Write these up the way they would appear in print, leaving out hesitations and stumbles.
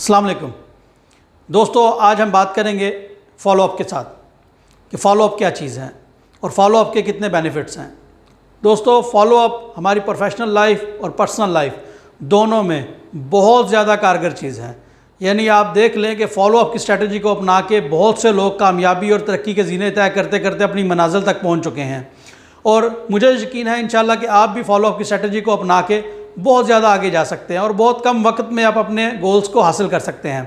अस्सलाम वालेकुम दोस्तों, आज हम बात करेंगे फॉलोअप के साथ कि फॉलोअप क्या चीज़ है और फॉलोअप के कितने बेनिफिट्स हैं। दोस्तों, फॉलोअप हमारी प्रोफेशनल लाइफ और पर्सनल लाइफ दोनों में बहुत ज़्यादा कारगर चीज़ है। यानी आप देख लें कि फॉलोअप की स्ट्रेटजी को अपना के बहुत से लोग कामयाबी और तरक्की के ज़ीने तय करते करते अपनी मंजिल तक पहुँच चुके हैं और मुझे यकीन है इंशाल्लाह कि आप भी फॉलोअप की स्ट्रेटजी को अपना के बहुत ज़्यादा आगे जा सकते हैं और बहुत कम वक्त में आप अपने गोल्स को हासिल कर सकते हैं।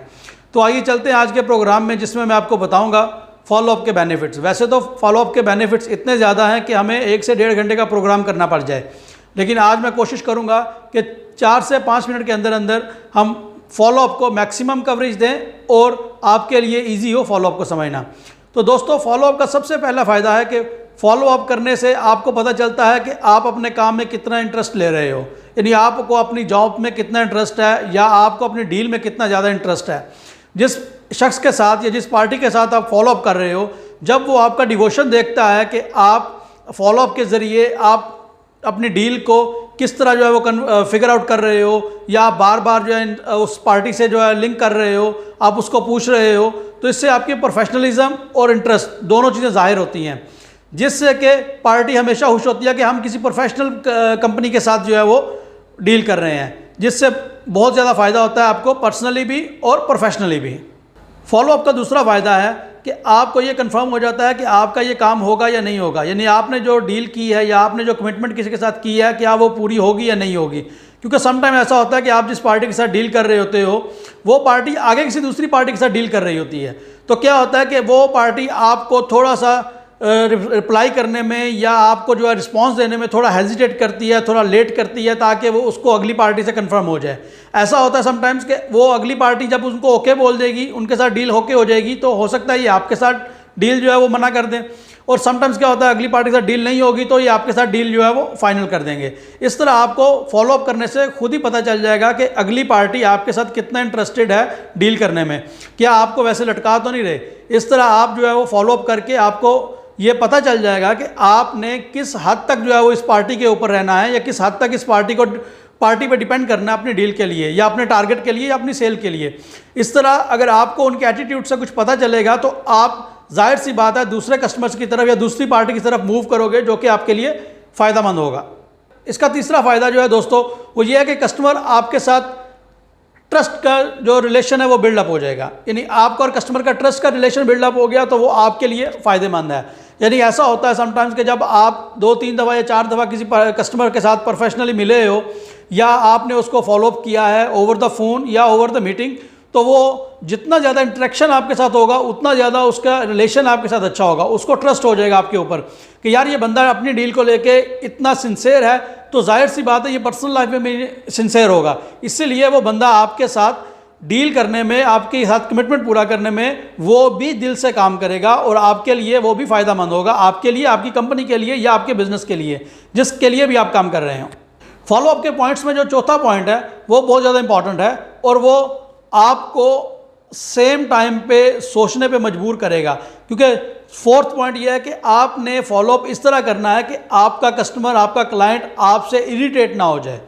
तो आइए चलते हैं आज के प्रोग्राम में, जिसमें मैं आपको बताऊंगा फॉलोअप के बेनिफिट्स। वैसे तो फॉलोअप के बेनिफिट्स इतने ज़्यादा हैं कि हमें 1 से 1.5 घंटे का प्रोग्राम करना पड़ जाए, लेकिन आज मैं कोशिश करूंगा कि 4 से 5 मिनट के अंदर अंदर हम फॉलोअप को मैक्सिमम कवरेज दें और आपके लिए ईजी हो फॉलोअप को समझना। तो दोस्तों, फॉलोअप का सबसे पहला फ़ायदा है कि फॉलोअप करने से आपको पता चलता है कि आप अपने काम में कितना इंटरेस्ट ले रहे हो, यानी आपको अपनी जॉब में कितना इंटरेस्ट है या आपको अपनी डील में कितना ज़्यादा इंटरेस्ट है। जिस शख्स के साथ या जिस पार्टी के साथ आप फॉलोअप कर रहे हो, जब वो आपका डिवोशन देखता है कि आप फॉलोअप के ज़रिए आप अपनी डील को किस तरह जो है वो फिगर आउट कर रहे हो या आप बार बार जो है उस पार्टी से जो है लिंक कर रहे हो, आप उसको पूछ रहे हो, तो इससे आपकी प्रोफेशनलिज्म और इंटरेस्ट दोनों चीज़ें ज़ाहिर होती हैं, जिससे कि पार्टी हमेशा खुश होती है कि हम किसी प्रोफेशनल कंपनी के साथ जो है वो डील कर रहे हैं, जिससे बहुत ज़्यादा फ़ायदा होता है आपको पर्सनली भी और प्रोफेशनली भी। फॉलोअप का दूसरा फ़ायदा है कि आपको ये कंफर्म हो जाता है कि आपका ये काम होगा या नहीं होगा, यानी आपने जो डील की है या आपने जो कमिटमेंट किसी के साथ की है क्या वो पूरी होगी या नहीं होगी। क्योंकि समटाइम ऐसा होता है कि आप जिस पार्टी के साथ डील कर रहे होते हो वो पार्टी आगे किसी दूसरी पार्टी के साथ डील कर रही होती है, तो क्या होता है कि वो पार्टी आपको थोड़ा सा रिप्लाई करने में या आपको जो है रिस्पांस देने में थोड़ा हेजिटेट करती है, थोड़ा लेट करती है, ताकि वो उसको अगली पार्टी से कंफर्म हो जाए। ऐसा होता है समटाइम्स कि वो अगली पार्टी जब उनको ओके बोल देगी, उनके साथ डील होके हो जाएगी, तो हो सकता है ये आपके साथ डील जो है वो मना कर दें, और समटाइम्स क्या होता है अगली पार्टी के साथ डील नहीं होगी तो ये आपके साथ डील जो है वो फाइनल कर देंगे। इस तरह आपको फॉलोअप करने से खुद ही पता चल जाएगा कि अगली पार्टी आपके साथ कितना इंटरेस्टेड है डील करने में, क्या आपको वैसे लटका तो नहीं रहे। इस तरह आप जो है वो फॉलोअप करके आपको ये पता चल जाएगा कि आपने किस हद तक जो है वो इस पार्टी के ऊपर रहना है या किस हद तक इस पार्टी पे डिपेंड करना है अपनी डील के लिए या अपने टारगेट के लिए या अपनी सेल के लिए। इस तरह अगर आपको उनके एटीट्यूड से कुछ पता चलेगा तो आप जाहिर सी बात है दूसरे कस्टमर्स की तरफ या दूसरी पार्टी की तरफ मूव करोगे, जो कि आपके लिए फ़ायदेमंद होगा। इसका तीसरा फ़ायदा जो है दोस्तों वो ये है कि कस्टमर आपके साथ ट्रस्ट का जो रिलेशन है वो बिल्डअप हो जाएगा, यानी आपका और कस्टमर का ट्रस्ट का रिलेशन बिल्डअप हो गया तो वो आपके लिए फ़ायदेमंद है। यानी ऐसा होता है समटाइम्स कि जब आप 2-3 दफ़ा या 4 दफ़ा किसी कस्टमर के साथ प्रोफेशनली मिले हो या आपने उसको फॉलोअप किया है ओवर द फ़ोन या ओवर द मीटिंग, तो वो जितना ज़्यादा इंटरेक्शन आपके साथ होगा उतना ज़्यादा उसका रिलेशन आपके साथ अच्छा होगा, उसको ट्रस्ट हो जाएगा आपके ऊपर कि यार ये बंदा अपनी डील को लेके इतना सिंसेयर है, तो जाहिर सी बात है ये पर्सनल लाइफ में भी सिंसेयर होगा। इसीलिए वो बंदा आपके साथ डील करने में, आपके साथ कमिटमेंट पूरा करने में वो भी दिल से काम करेगा और आपके लिए वो भी फ़ायदेमंद होगा, आपके लिए, आपकी कंपनी के लिए या आपके बिजनेस के लिए, जिसके लिए भी आप काम कर रहे हो। फॉलोअप के पॉइंट्स में जो चौथा पॉइंट है वो बहुत ज़्यादा इंपॉर्टेंट है और वो आपको सेम टाइम पे सोचने पे मजबूर करेगा, क्योंकि फोर्थ पॉइंट ये है कि आपने फॉलोअप इस तरह करना है कि आपका कस्टमर, आपका क्लाइंट आपसे इरिटेट ना हो जाए।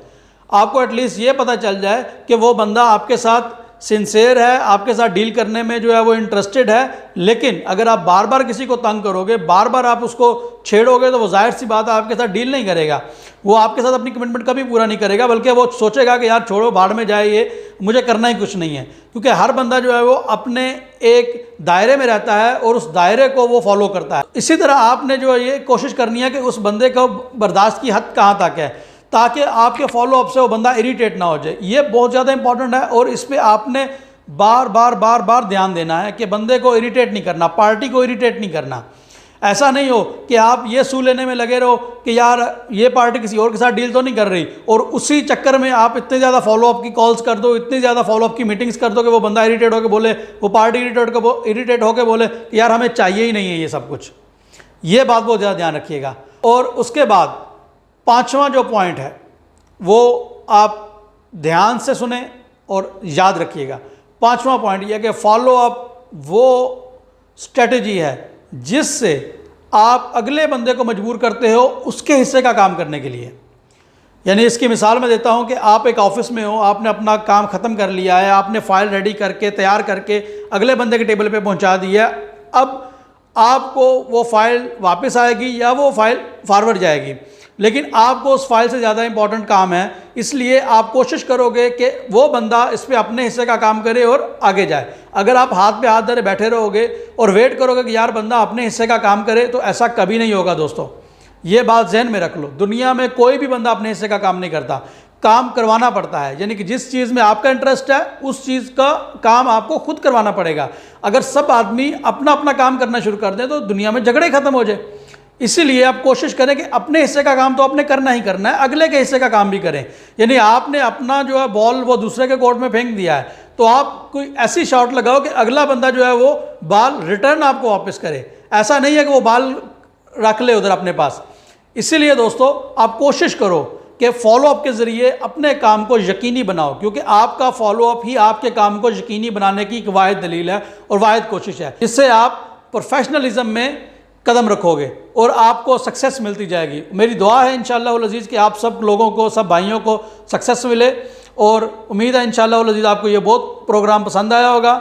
आपको एटलीस्ट ये पता चल जाए कि वो बंदा आपके साथ सिंसेयर है, आपके साथ डील करने में जो है वो इंटरेस्टेड है, लेकिन अगर आप बार बार किसी को तंग करोगे, बार बार आप उसको छेड़ोगे, तो वो जाहिर सी बात है आपके साथ डील नहीं करेगा, वो आपके साथ अपनी कमिटमेंट कभी पूरा नहीं करेगा, बल्कि वो सोचेगा कि यार छोड़ो, भाड़ में जाए, ये मुझे करना ही कुछ नहीं है। क्योंकि हर बंदा जो है वो अपने एक दायरे में रहता है और उस दायरे को वो फॉलो करता है। इसी तरह आपने जो ये कोशिश करनी है कि उस बंदे को बर्दाश्त की हद कहाँ तक है, ताकि आपके फॉलोअप से वो बंदा इरिटेट ना हो जाए। ये बहुत ज़्यादा इंपॉर्टेंट है और इस पर आपने बार बार ध्यान देना है कि बंदे को इरिटेट नहीं करना, पार्टी को इरिटेट नहीं करना। ऐसा नहीं हो कि आप ये सू लेने में लगे रहो कि यार ये पार्टी किसी और के साथ डील तो नहीं कर रही, और उसी चक्कर में आप इतने ज़्यादा फॉलोअप की कॉल्स कर दो, इतनी ज़्यादा फॉलोअप की मीटिंग्स कर दो कि वो बंदा इरिटेट होकर बोले, वो पार्टी इरिटेट होकर बोले कि यार हमें चाहिए ही नहीं है ये सब कुछ। ये बात बहुत ज़्यादा ध्यान रखिएगा। और उसके बाद 5वां जो पॉइंट है वो आप ध्यान से सुने और याद रखिएगा। 5वां पॉइंट यह है कि फॉलोअप वो स्ट्रेटजी है जिससे आप अगले बंदे को मजबूर करते हो उसके हिस्से का काम करने के लिए। यानी इसकी मिसाल मैं देता हूं कि आप एक ऑफिस में हो, आपने अपना काम ख़त्म कर लिया है, आपने फ़ाइल रेडी करके तैयार करके अगले बंदे के टेबल पे पहुंचा दी है। अब आपको वो फ़ाइल वापस आएगी या वो फ़ाइल फॉरवर्ड जाएगी, लेकिन आपको उस फाइल से ज़्यादा इंपॉर्टेंट काम है, इसलिए आप कोशिश करोगे कि वो बंदा इस पर अपने हिस्से का काम करे और आगे जाए। अगर आप हाथ पे हाथ धरे बैठे रहोगे और वेट करोगे कि यार बंदा अपने हिस्से का काम करे, तो ऐसा कभी नहीं होगा दोस्तों। ये बात जहन में रख लो, दुनिया में कोई भी बंदा अपने हिस्से का काम नहीं करता, काम करवाना पड़ता है। यानी कि जिस चीज़ में आपका इंटरेस्ट है उस चीज़ का काम आपको खुद करवाना पड़ेगा। अगर सब आदमी अपना अपना काम करना शुरू कर दें तो दुनिया में झगड़े खत्म हो जाए। इसीलिए आप कोशिश करें कि अपने हिस्से का काम तो आपने करना ही करना है, अगले के हिस्से का काम भी करें। यानी आपने अपना जो है बॉल वो दूसरे के कोर्ट में फेंक दिया है, तो आप कोई ऐसी शॉट लगाओ कि अगला बंदा जो है वो बॉल रिटर्न आपको वापस करे। ऐसा नहीं है कि वो बॉल रख ले उधर अपने पास। इसीलिए दोस्तों आप कोशिश करो कि फॉलोअप के ज़रिए अपने काम को यकीनी बनाओ, क्योंकि आपका फॉलोअप ही आपके काम को यकीनी बनाने की एक वाहिद दलील है और वाहिद कोशिश है, जिससे आप प्रोफेशनलिज्म में कदम रखोगे और आपको सक्सेस मिलती जाएगी। मेरी दुआ है इंशाअल्लाह उल अज़ीज़ कि आप सब लोगों को, सब भाइयों को सक्सेस मिले, और उम्मीद है इंशाअल्लाह उल अज़ीज़ आपको ये बहुत प्रोग्राम पसंद आया होगा।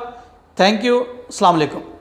Thank you. अस्सलाम वालेकुम।